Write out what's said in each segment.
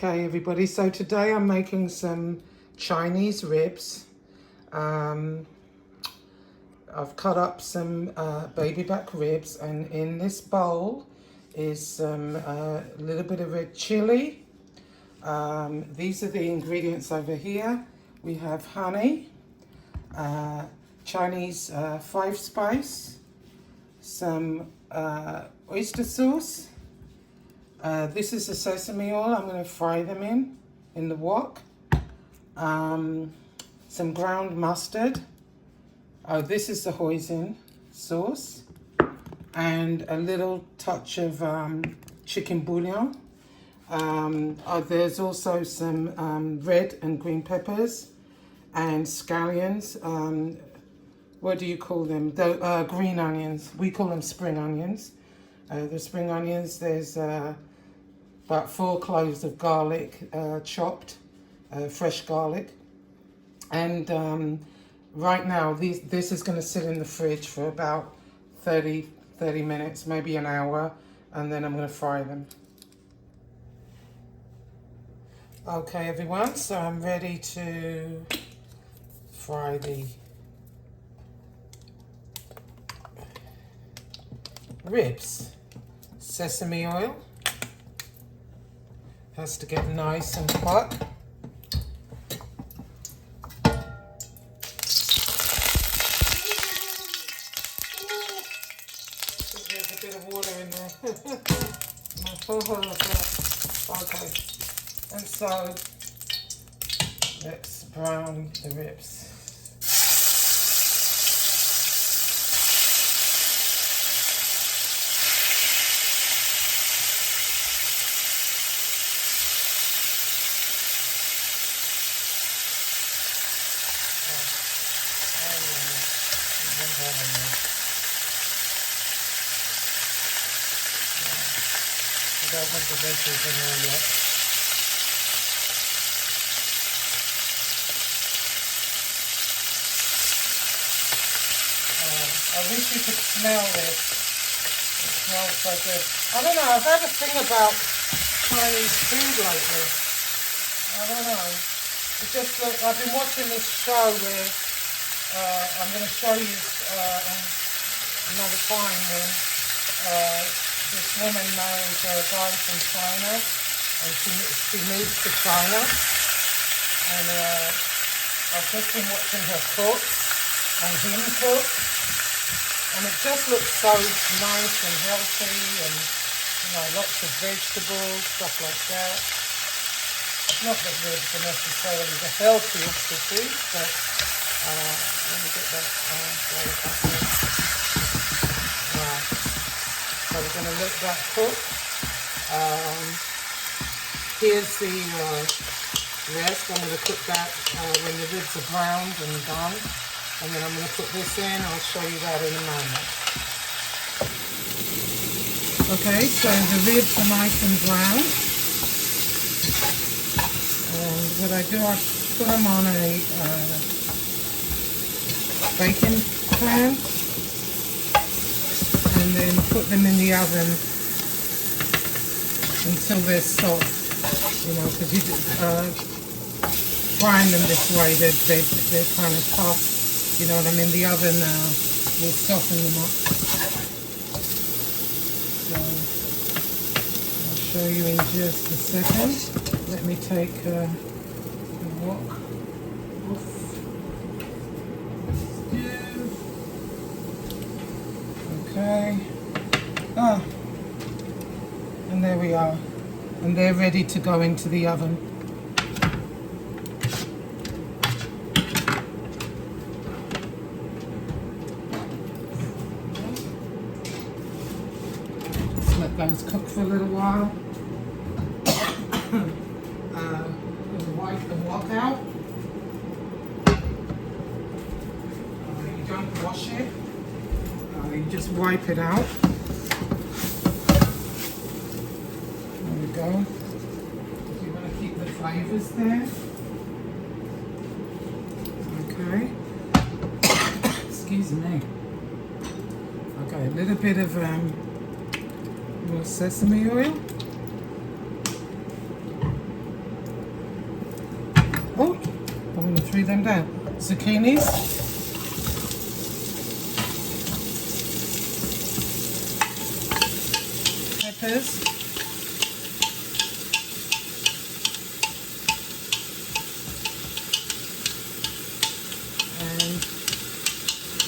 Okay, everybody, so today I'm making some Chinese ribs. I've cut up some baby back ribs, and in this bowl is some little bit of red chili. These are the ingredients over here. We have honey, Chinese 5-spice, some oyster sauce. This is the sesame oil. I'm going to fry them in the wok. Some ground mustard. Oh, this is the hoisin sauce. And a little touch of chicken bouillon. There's also some red and green peppers and scallions. What do you call them? The green onions. We call them spring onions. The spring onions, there's about 4 cloves of garlic, chopped, fresh garlic. And right now, this is going to sit in the fridge for about 30 minutes, maybe an hour, and then I'm going to fry them. Okay, everyone, so I'm ready to fry the ribs. Sesame oil has to get nice and hot. There's a bit of water in there. Okay, and so let's brown the ribs. I don't want the veggies in there yet. I wish you could smell this. It smells so good. I don't know, I've had a thing about Chinese food lately. I don't know. It just look, I've been watching this show where I'm going to show you another time when this woman marries a guy from China, and she moves to China, and I've just been watching her cook and him cook, and it just looks so nice and healthy, and lots of vegetables, stuff like that. Not that ribs are necessarily the healthiest of foods, but let me get that blade up there. Right. So we're going to let that cook. Here's the rest. I'm going to cook that when the ribs are browned and done. And then I'm going to put this in. I'll show you that in a moment. Okay, so the ribs are nice and brown. And what I do, I put them on a baking pan. And then put them in the oven until they're soft, because you frying them this way, they're kind of tough, you know what I mean? The oven will soften them up. So I'll show you in just a second. Let me take the wok off. Okay, and there we are, and they're ready to go into the oven. Just let those cook for a little while. Wipe the wok out. You don't wash it. You just wipe it out. There we go. You want to keep the flavors there. Okay. Excuse me. Okay, a little bit of more sesame oil. Oh, I'm going to throw them down. Zucchinis. Peppers. And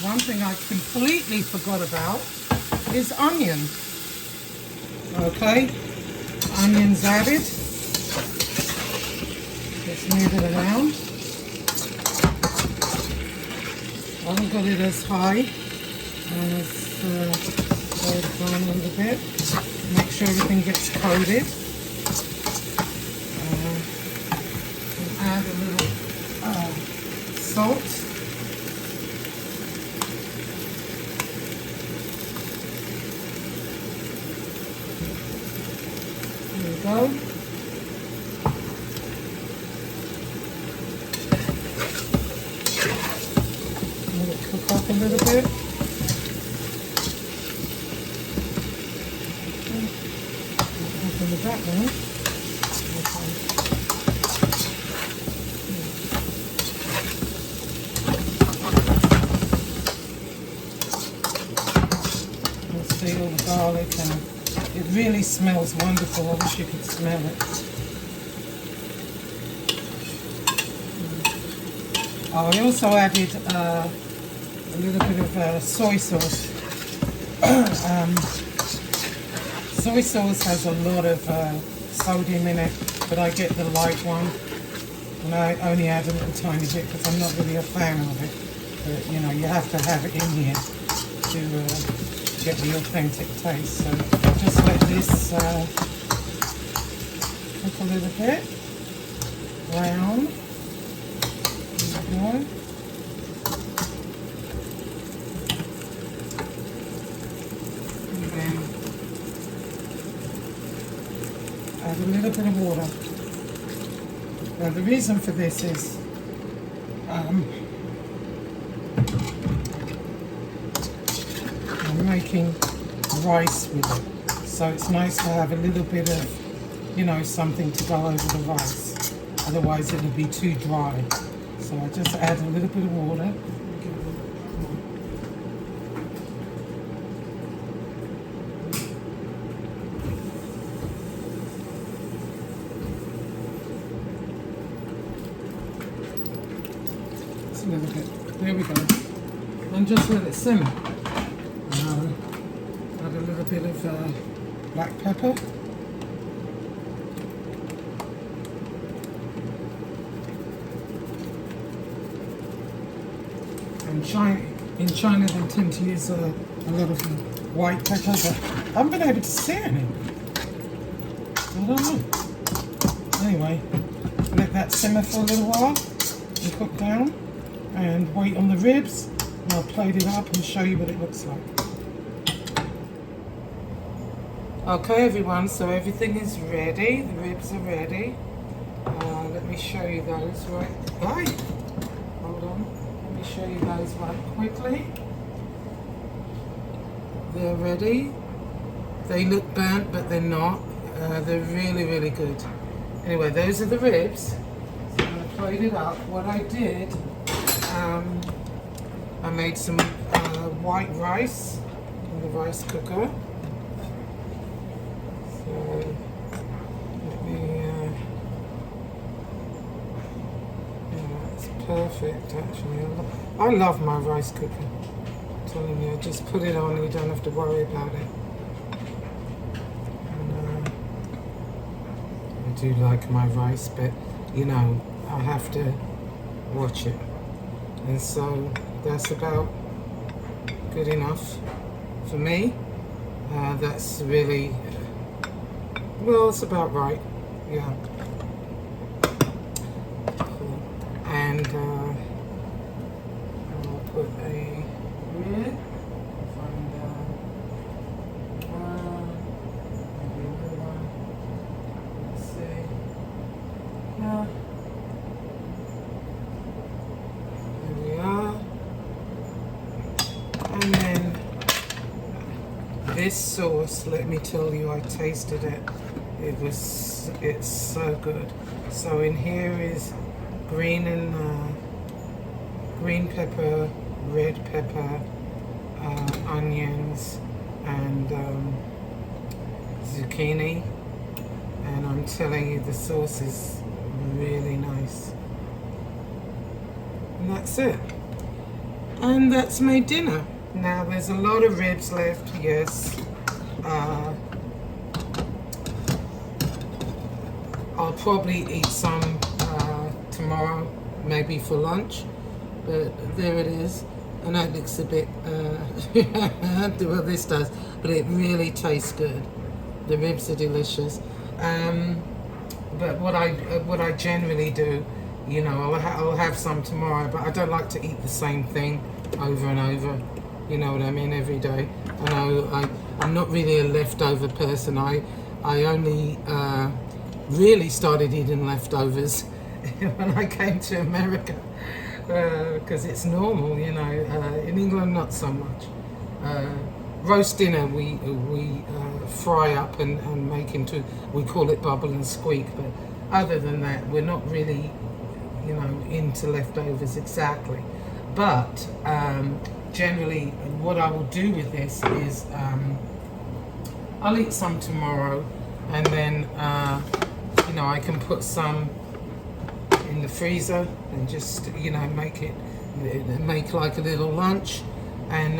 one thing I completely forgot about is onion. Okay, onions added. Let's move it around. I haven't got it as high as lower it down a little bit. Make sure everything gets coated. And add a little salt. There we go. Let it cook up a little bit. Open the back one. Let's see all the garlic, and it really smells wonderful. I wish you could smell it. Oh, I also added a little bit of soy sauce. Soy sauce has a lot of sodium in it, but I get the light one, and I only add a little tiny bit because I'm not really a fan of it. But you know, you have to have it in here to get the authentic taste. So just let this cook a little bit brown. There we go. Add a little bit of water. Now the reason for this is I'm making rice with it, so it's nice to have a little bit of, you know, something to go over the rice. Otherwise it would be too dry. So I just add a little bit of water. A little bit. There we go. And just let it simmer. Add a little bit of black pepper. And in China they tend to use a lot of white pepper, but I haven't been able to see any. I don't know. Anyway, let that simmer for a little while and cook down. And wait on the ribs, and I'll plate it up and show you what it looks like. Okay everyone, so everything is ready, the ribs are ready. Let me show you those right, hold on, let me show you those right quickly. They're ready, they look burnt but they're not, they're really, really good. Anyway, those are the ribs, so I'm going to plate it up. What I did, I made some white rice in the rice cooker. So let me, yeah, it's perfect actually. I love my rice cooker. I'm telling you, just put it on, you don't have to worry about it. And, I do like my rice, but you know, I have to watch it. And so that's about good enough for me. That's really, well, it's about right, yeah. And I'll put a rib, find maybe another one, let's see, yeah. And then this sauce, let me tell you, I tasted it. It's so good. So in here is green and green pepper, red pepper, onions, and zucchini. And I'm telling you, the sauce is really nice. And that's it. And that's my dinner. Now there's a lot of ribs left, yes. I'll probably eat some tomorrow, maybe for lunch. But there it is. I know it looks a bit, well this does, but it really tastes good. The ribs are delicious. But what I generally do, you know, I'll have some tomorrow, but I don't like to eat the same thing over and over. You know what I mean? Every day. I know I'm not really a leftover person. I only really started eating leftovers when I came to America, because it's normal, you know. In England, not so much. Roast dinner we fry up and make into, we call it bubble and squeak, but other than that, we're not really, you know, into leftovers exactly. But generally, what I will do with this is I'll eat some tomorrow, and then you know, I can put some in the freezer and just, you know, make like a little lunch. And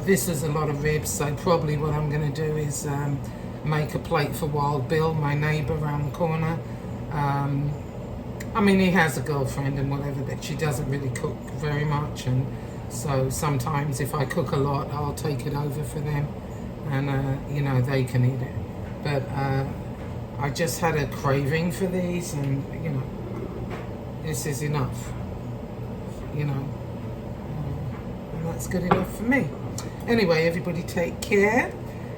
this is a lot of ribs, so probably what I'm going to do is make a plate for Wild Bill, my neighbour around the corner. I mean, he has a girlfriend and whatever, but she doesn't really cook very much, and so sometimes if I cook a lot, I'll take it over for them, and you know, they can eat it. But I just had a craving for these, and you know, this is enough, you know, and that's good enough for me. Anyway, everybody take care,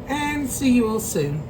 and see you all soon.